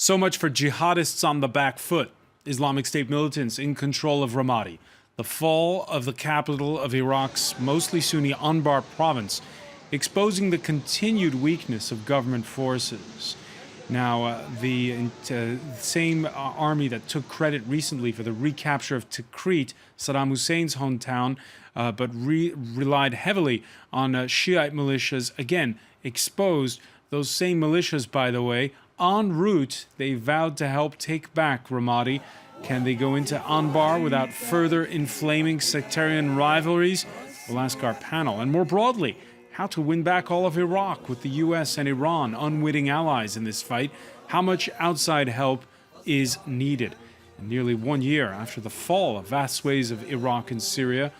So much for jihadists on the back foot. Islamic State militants in control of Ramadi, the fall of the capital of Iraq's mostly Sunni Anbar province, exposing the continued weakness of government forces. Now, the same army that took credit recently for the recapture of Tikrit, Saddam Hussein's hometown, but relied heavily on Shiite militias, again exposed. Those same militias, by the way, en route, they vowed to help take back Ramadi. Can they go into Anbar without further inflaming sectarian rivalries? We'll ask our panel. And more broadly, how to win back all of Iraq with the U.S. and Iran, unwitting allies in this fight. How much outside help is needed? And nearly 1 year after the fall of vast swathes of Iraq and Syria,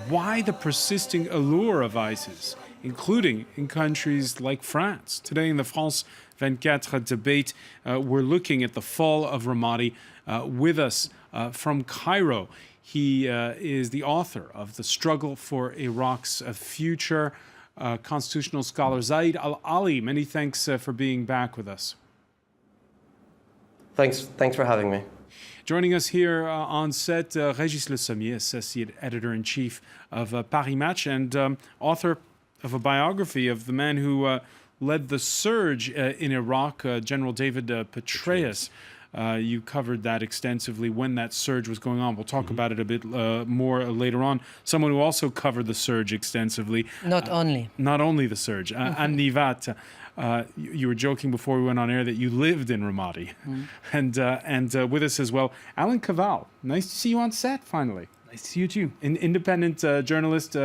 why the persisting allure of ISIS, including in countries like France? Today in the France 24 debate, we're looking at the fall of Ramadi. With us from Cairo, he is the author of The Struggle for Iraq's Future, constitutional scholar Zaid Al-Ali. Many thanks for being back with us. Thanks for having me. Joining us here on set, Régis Le Sommier, Associate Editor-in-Chief of Paris Match and author of a biography of the man who led the surge in Iraq, General David Petraeus. You covered that extensively when that surge was going on. We'll talk about it a bit more later on. Someone who also covered the surge extensively. Not only the surge. Anne Nivat, you were joking before we went on air that you lived in Ramadi. And with us as well, Alan Cavall. Nice to see you on set, finally. Nice to see you too. An independent journalist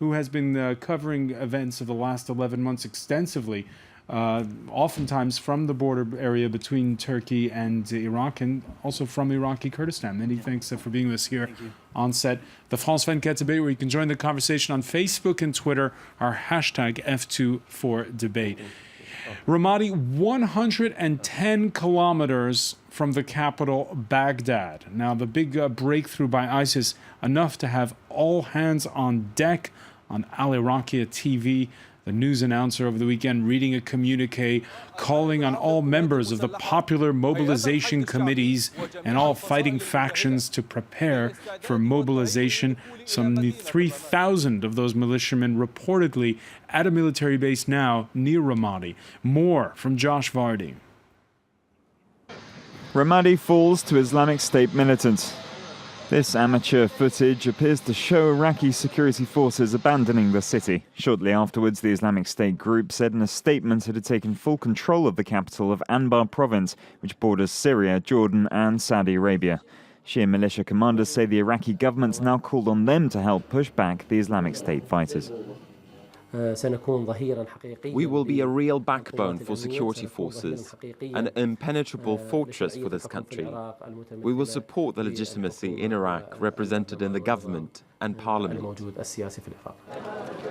who has been covering events of the last 11 months extensively. Oftentimes from the border area between Turkey and Iraq, and also from Iraqi Kurdistan. Many thanks for being with us here on set. The France 24 debate, where you can join the conversation on Facebook and Twitter, our hashtag F2ForDebate. Ramadi, 110 kilometers from the capital, Baghdad. Now, the big breakthrough by ISIS, enough to have all hands on deck on Al Iraqia TV. The news announcer over the weekend reading a communique calling on all members of the popular mobilization committees and all fighting factions to prepare for mobilization. Some 3,000 of those militiamen reportedly at a military base now near Ramadi. More from Josh Vardy. Ramadi falls to Islamic State militants. This amateur footage appears to show Iraqi security forces abandoning the city. Shortly afterwards, the Islamic State group said in a statement it had taken full control of the capital of Anbar province, which borders Syria, Jordan and Saudi Arabia. Shia militia commanders say the Iraqi government's now called on them to help push back the Islamic State fighters. We will be a real backbone for security forces, an impenetrable fortress for this country. We will support the legitimacy in Iraq represented in the government and parliament.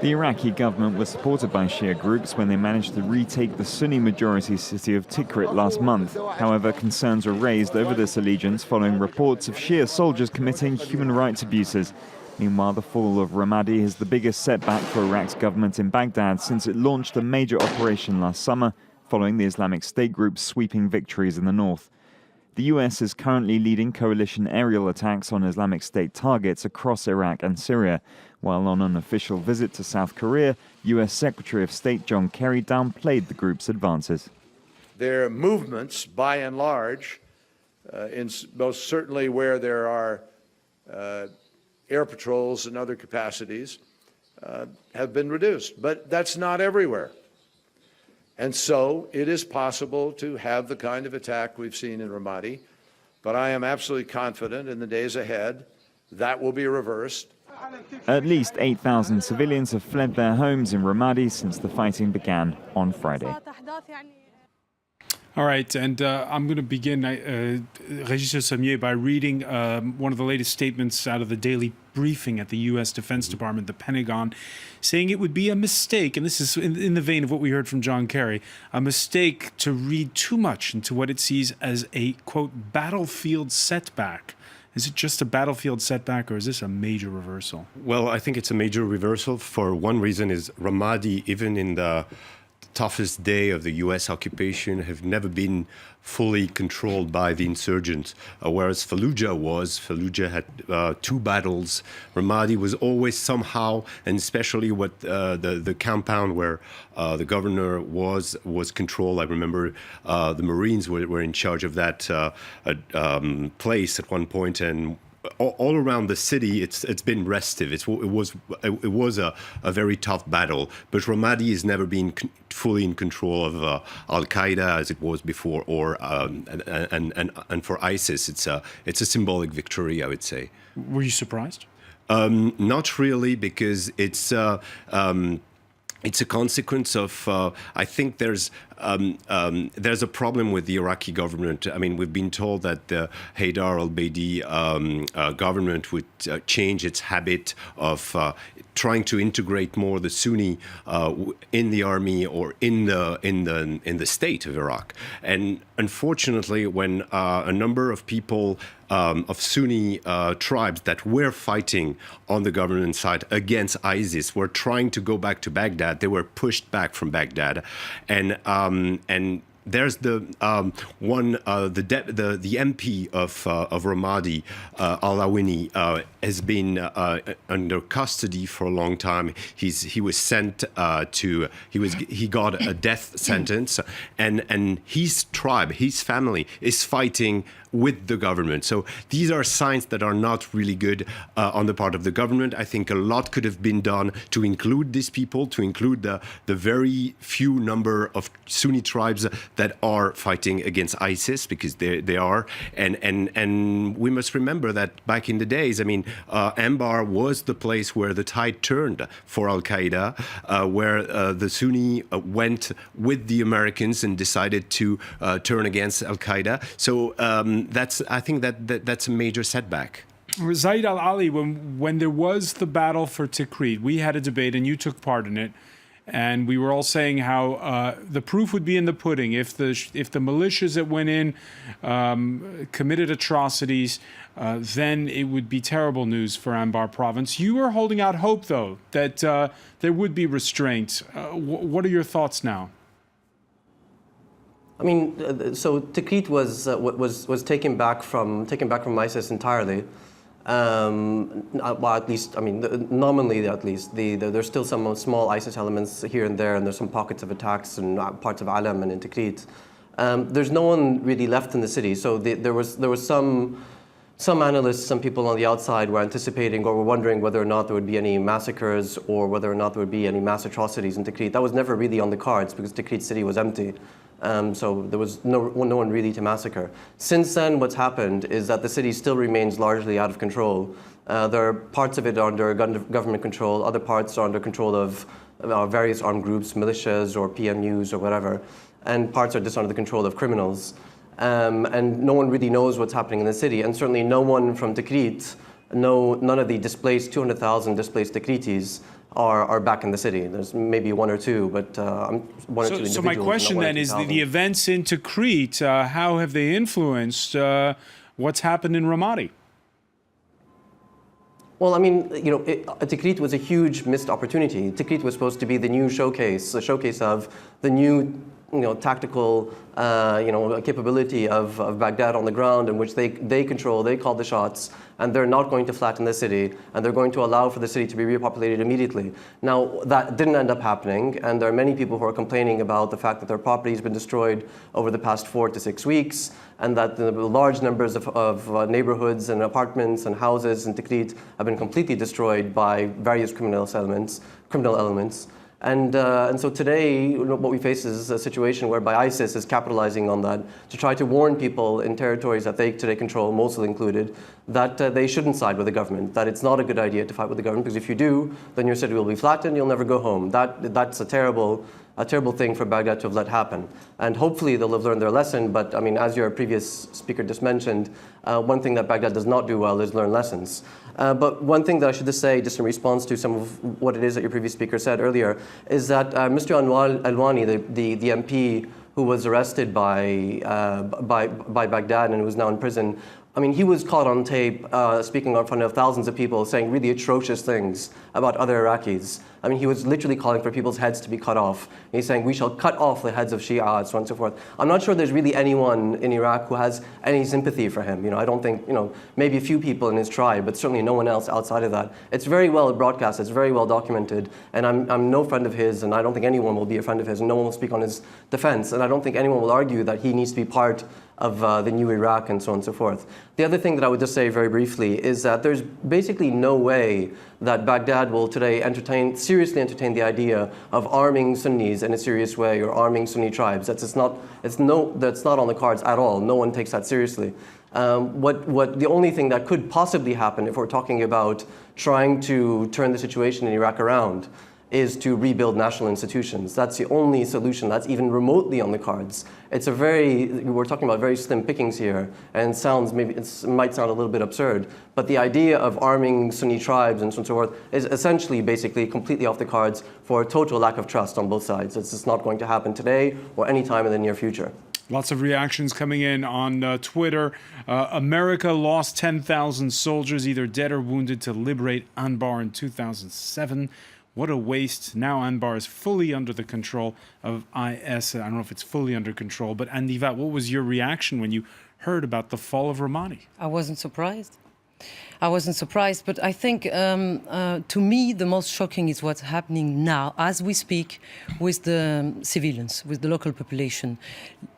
The Iraqi government was supported by Shia groups when they managed to retake the Sunni-majority city of Tikrit last month. However, concerns were raised over this allegiance following reports of Shia soldiers committing human rights abuses. Meanwhile, the fall of Ramadi is the biggest setback for Iraq's government in Baghdad since it launched a major operation last summer, following the Islamic State group's sweeping victories in the north. The US is currently leading coalition aerial attacks on Islamic State targets across Iraq and Syria. While on an official visit to South Korea, US Secretary of State John Kerry downplayed the group's advances. Their movements, by and large, most certainly where there are air patrols and other capacities, have been reduced. But that's not everywhere. And so it is possible to have the kind of attack we've seen in Ramadi. But I am absolutely confident in the days ahead that will be reversed. At least 8,000 civilians have fled their homes in Ramadi since the fighting began on Friday. All right, and I'm going to begin, Régis Le Sommier, by reading one of the latest statements out of the daily briefing at the U.S. Defense Department, the Pentagon, saying it would be a mistake, and this is in the vein of what we heard from John Kerry, a mistake to read too much into what it sees as a, quote, battlefield setback. Is it just a battlefield setback, or is this a major reversal? Well, I think it's a major reversal. For one reason is Ramadi, even in the toughest day of the U.S. occupation have never been fully controlled by the insurgents, whereas Fallujah had 2 battles. Ramadi was always somehow, and especially what the compound where the governor was controlled. I remember the Marines were in charge of that place at one point, and all around the city, it's been restive. It was a very tough battle, but Ramadi has never been fully in control of Al Qaeda as it was before, or and for ISIS, it's a symbolic victory, I would say. Were you surprised? Not really, because it's a consequence of, I think there's a problem with the Iraqi government. I mean, we've been told that the Haidar al-Baidi government would change its habit of trying to integrate more the Sunni in the army or in the state of Iraq. And unfortunately, when a number of people of Sunni tribes that were fighting on the government side against ISIS were trying to go back to Baghdad, they were pushed back from Baghdad, and there's the MP of Ramadi, Al-Awini, has been under custody for a long time. He was sent he got a death sentence, and his tribe, his family, is fighting with the government. So these are signs that are not really good on the part of the government. I think a lot could have been done to include these people, to include the very few number of Sunni tribes that are fighting against ISIS, because they are. And we must remember that back in the days, I mean, Anbar was the place where the tide turned for Al Qaeda, where the Sunni went with the Americans and decided to turn against Al Qaeda. So I think that's a major setback. Zaid al-Ali, when there was the battle for Tikrit, we had a debate and you took part in it, and we were all saying how the proof would be in the pudding. If the militias that went in committed atrocities, then it would be terrible news for Anbar province. You were holding out hope, though, that there would be restraint. What are your thoughts now? I mean, so Tikrit was taken back from ISIS entirely. Well, at least, I mean, nominally at least, there's still some small ISIS elements here and there, and there's some pockets of attacks in parts of Alam and in Tikrit. There's no one really left in the city, so there was some analysts, some people on the outside were anticipating or were wondering whether or not there would be any massacres or whether or not there would be any mass atrocities in Tikrit. That was never really on the cards because Tikrit city was empty. So there was no one really to massacre. Since then, what's happened is that the city still remains largely out of control. There are parts of it under government control, other parts are under control of various armed groups, militias or PMUs or whatever, and parts are just under the control of criminals. And no one really knows what's happening in the city, and certainly no one from Tikrit, none of the 200,000 displaced Tikritis are back in the city. There's maybe one or two, but one or two individuals. So my question then is, the events in Tikrit, how have they influenced what's happened in Ramadi? Well, I mean, Tikrit was a huge missed opportunity. Tikrit was supposed to be the new showcase, a showcase of the new tactical, capability of Baghdad on the ground, in which they control, they call the shots, and they're not going to flatten the city, and they're going to allow for the city to be repopulated immediately. Now, that didn't end up happening, and there are many people who are complaining about the fact that their property has been destroyed over the past 4 to 6 weeks, and that the large numbers of neighborhoods and apartments and houses in Tikrit have been completely destroyed by various criminal elements. And so today, what we face is a situation whereby ISIS is capitalizing on that to try to warn people in territories that they today control, Mosul included, that they shouldn't side with the government, that it's not a good idea to fight with the government, because if you do, then your city will be flattened, you'll never go home. That's a terrible thing for Baghdad to have let happen. And hopefully they'll have learned their lesson, but I mean, as your previous speaker just mentioned, one thing that Baghdad does not do well is learn lessons. But one thing that I should just say, just in response to some of what it is that your previous speaker said earlier, is that Mr. Alwani, the MP who was arrested by Baghdad and who is now in prison, I mean, he was caught on tape speaking in front of thousands of people saying really atrocious things about other Iraqis. I mean, he was literally calling for people's heads to be cut off. He's saying, we shall cut off the heads of Shia, and so on and so forth. I'm not sure there's really anyone in Iraq who has any sympathy for him. I don't think, maybe a few people in his tribe, but certainly no one else outside of that. It's very well broadcast, it's very well documented, and I'm no friend of his, and I don't think anyone will be a friend of his, and no one will speak on his defense, and I don't think anyone will argue that he needs to be part of the new Iraq and so on and so forth. The other thing that I would just say very briefly is that there's basically no way that Baghdad will today seriously entertain the idea of arming Sunnis in a serious way or arming Sunni tribes. That's not on the cards at all. No one takes that seriously. The only thing that could possibly happen if we're talking about trying to turn the situation in Iraq around is to rebuild national institutions. That's the only solution that's even remotely on the cards. We're talking about very slim pickings here, and it might sound a little bit absurd, but the idea of arming Sunni tribes and so on and so forth is essentially basically completely off the cards for a total lack of trust on both sides. It's just not going to happen today or any time in the near future. Lots of reactions coming in on Twitter. America lost 10,000 soldiers, either dead or wounded, to liberate Anbar in 2007. What a waste. Now Anbar is fully under the control of IS. I don't know if it's fully under control, but Andiva, what was your reaction when you heard about the fall of Ramadi? I wasn't surprised. But I think, to me, the most shocking is what's happening now, as we speak, with the civilians, with the local population,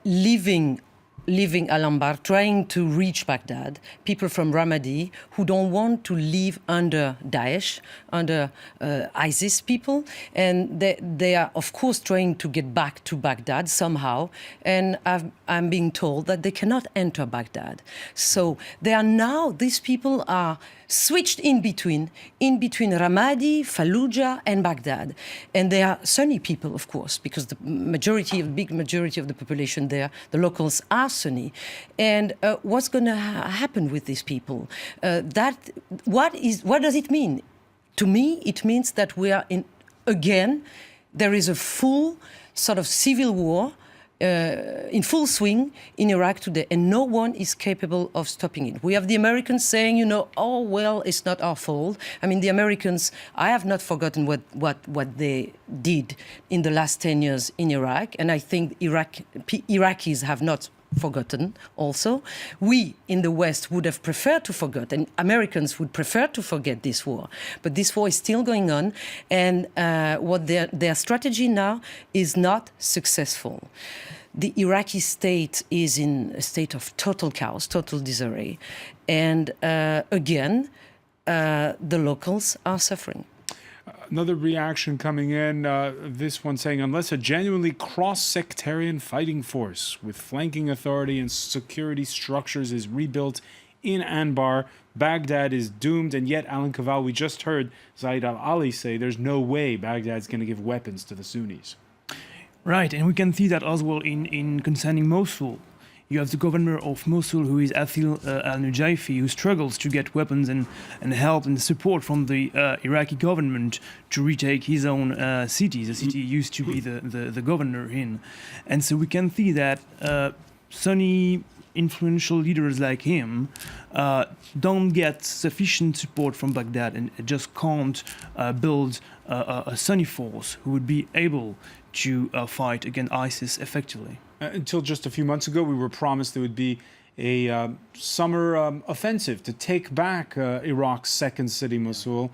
leaving Anbar, trying to reach Baghdad, people from Ramadi who don't want to live under Daesh, under ISIS people, and they are, of course, trying to get back to Baghdad somehow, and I'm being told that they cannot enter Baghdad. So these people are switched in between Ramadi, Fallujah, and Baghdad. And they are Sunni people, of course, because the big majority of the population there, the locals, are Sunni. And what's going to happen with these people? What does it mean? To me, it means that we are there is a full sort of civil war in full swing in Iraq today, and no one is capable of stopping it. We have the Americans saying, oh, well, it's not our fault. I mean, the Americans, I have not forgotten what they did in the last 10 years in Iraq, and I think Iraqis have not forgotten also. We in the West would have preferred to forget, and Americans would prefer to forget this war. But this war is still going on, and what their strategy now is not successful. The Iraqi state is in a state of total chaos, total disarray. And again, the locals are suffering. Another reaction coming in, this one saying, unless a genuinely cross-sectarian fighting force with flanking authority and security structures is rebuilt in Anbar, Baghdad is doomed. And yet, Alan Kaval, we just heard Zaid al-Ali say there's no way Baghdad's going to give weapons to the Sunnis. Right, and we can see that as well in concerning Mosul. You have the governor of Mosul, who is Athil al-Nujayfi, who struggles to get weapons and help and support from the Iraqi government to retake his own city. The city used to be the governor in. And so we can see that Sunni influential leaders like him don't get sufficient support from Baghdad and just can't build a Sunni force who would be able to fight against ISIS effectively. Until just a few months ago, we were promised there would be a summer offensive to take back Iraq's second city, Mosul.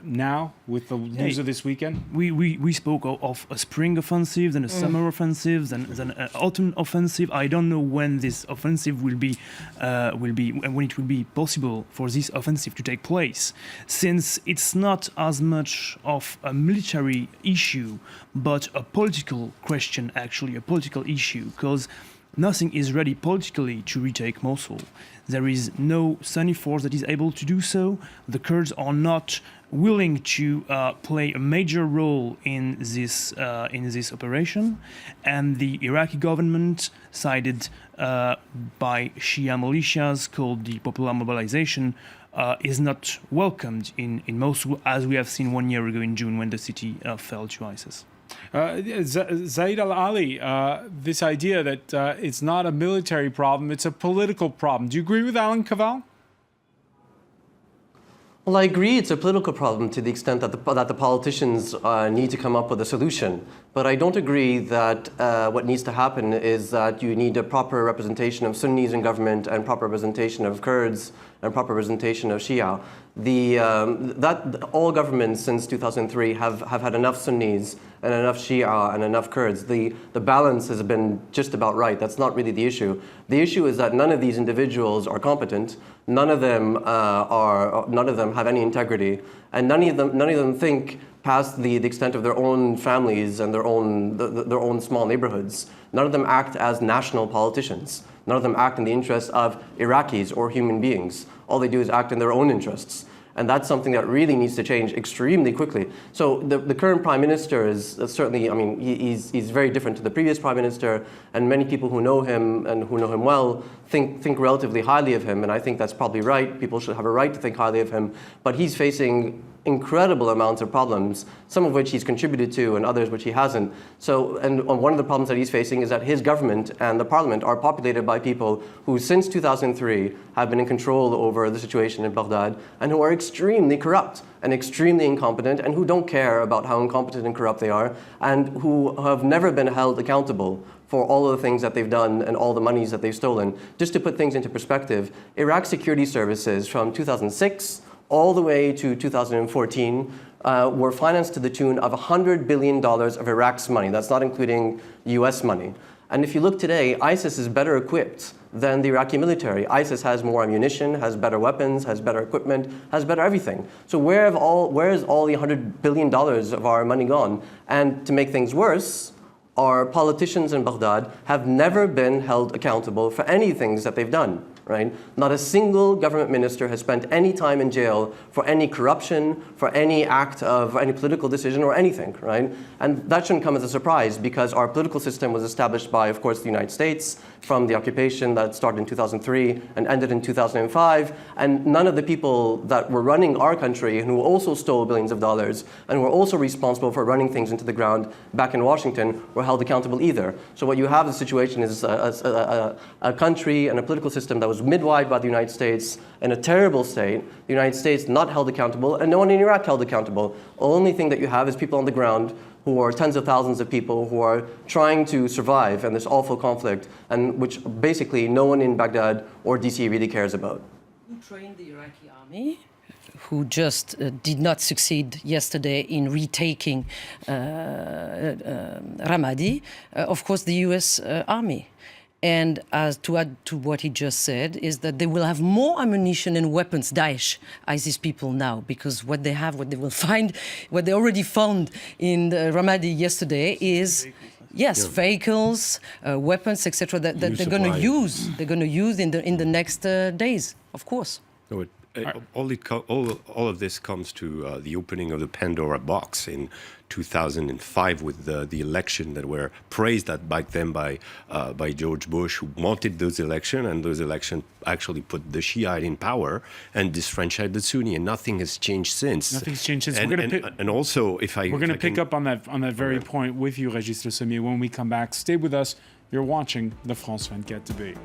Now, with the news of this weekend? We spoke of a spring offensive, then a summer offensive, then an autumn offensive. I don't know when this offensive will be when it will be possible for this offensive to take place, since it's not as much of a military issue, but a political question, actually, a political issue, because nothing is ready politically to retake Mosul. There is no Sunni force that is able to do so. The Kurds are not willing to play a major role in this operation, and the Iraqi government, sided by Shia militias called the Popular Mobilization, is not welcomed in Mosul, as we have seen 1 year ago in June when the city fell to ISIS. Zaid al-Ali, this idea that it's not a military problem, it's a political problem. Do you agree with Alan Cavell? Well, I agree it's a political problem to the extent that the politicians need to come up with a solution. But I don't agree that what needs to happen is that you need a proper representation of Sunnis in government and proper representation of Kurds and proper representation of Shia. All governments since 2003 have had enough Sunnis and enough Shia and enough Kurds. The balance has been just about right. That's not really the issue. The issue is that none of these individuals are competent. None of them have any integrity, and none of them think past the extent of their own families and their own small neighborhoods. None of them act as national politicians. None of them act in the interests of Iraqis or human beings. All they do is act in their own interests. And that's something that really needs to change extremely quickly. So the current prime minister is certainly, I mean, he's very different to the previous prime minister, and many people who know him and who know him well think relatively highly of him, and I think that's probably right. People should have a right to think highly of him, but he's facing incredible amounts of problems, some of which he's contributed to and others which he hasn't. So, and one of the problems that he's facing is that his government and the parliament are populated by people who since 2003 have been in control over the situation in Baghdad and who are extremely corrupt and extremely incompetent and who don't care about how incompetent and corrupt they are and who have never been held accountable for all of the things that they've done and all the monies that they've stolen. Just to put things into perspective, Iraq's security services from 2006 all the way to 2014 were financed to the tune of $100 billion of Iraq's money. That's not including US money. And if you look today, ISIS is better equipped than the Iraqi military. ISIS has more ammunition, has better weapons, has better equipment, has better everything. So where is all the $100 billion of our money gone? And to make things worse, our politicians in Baghdad have never been held accountable for any things that they've done. Right? Not a single government minister has spent any time in jail for any corruption, for any act of any political decision or anything, right? And that shouldn't come as a surprise because our political system was established by, of course, the United States from the occupation that started in 2003 and ended in 2005. And none of the people that were running our country and who also stole billions of dollars and were also responsible for running things into the ground back in Washington were held accountable either. So what you have the situation is a country and a political system that was midwife by the United States in a terrible state, the United States not held accountable, and no one in Iraq held accountable. The only thing that you have is people on the ground who are tens of thousands of people who are trying to survive in this awful conflict, and which basically no one in Baghdad or DC really cares about. Who trained the Iraqi army? Who just did not succeed yesterday in retaking Ramadi? Of course, the US Army. And as to add to what he just said, is that they will have more ammunition and weapons, Daesh, ISIS people now, because what they have, what they will find, what they already found in Ramadi yesterday is, yes, vehicles, weapons, etc. That they're going to use. They're going to use in the next days, of course. No, all of this comes to the opening of the Pandora box in 2005 with the election that were praised at back then by George Bush, who wanted those elections, and those elections actually put the Shiite in power and disfranchised the Sunni, and nothing has changed since. Nothing's changed since. And also, we're going to pick up on that very point with you, Régis Le Sommier, when we come back. Stay with us. You're watching the France 24 debate.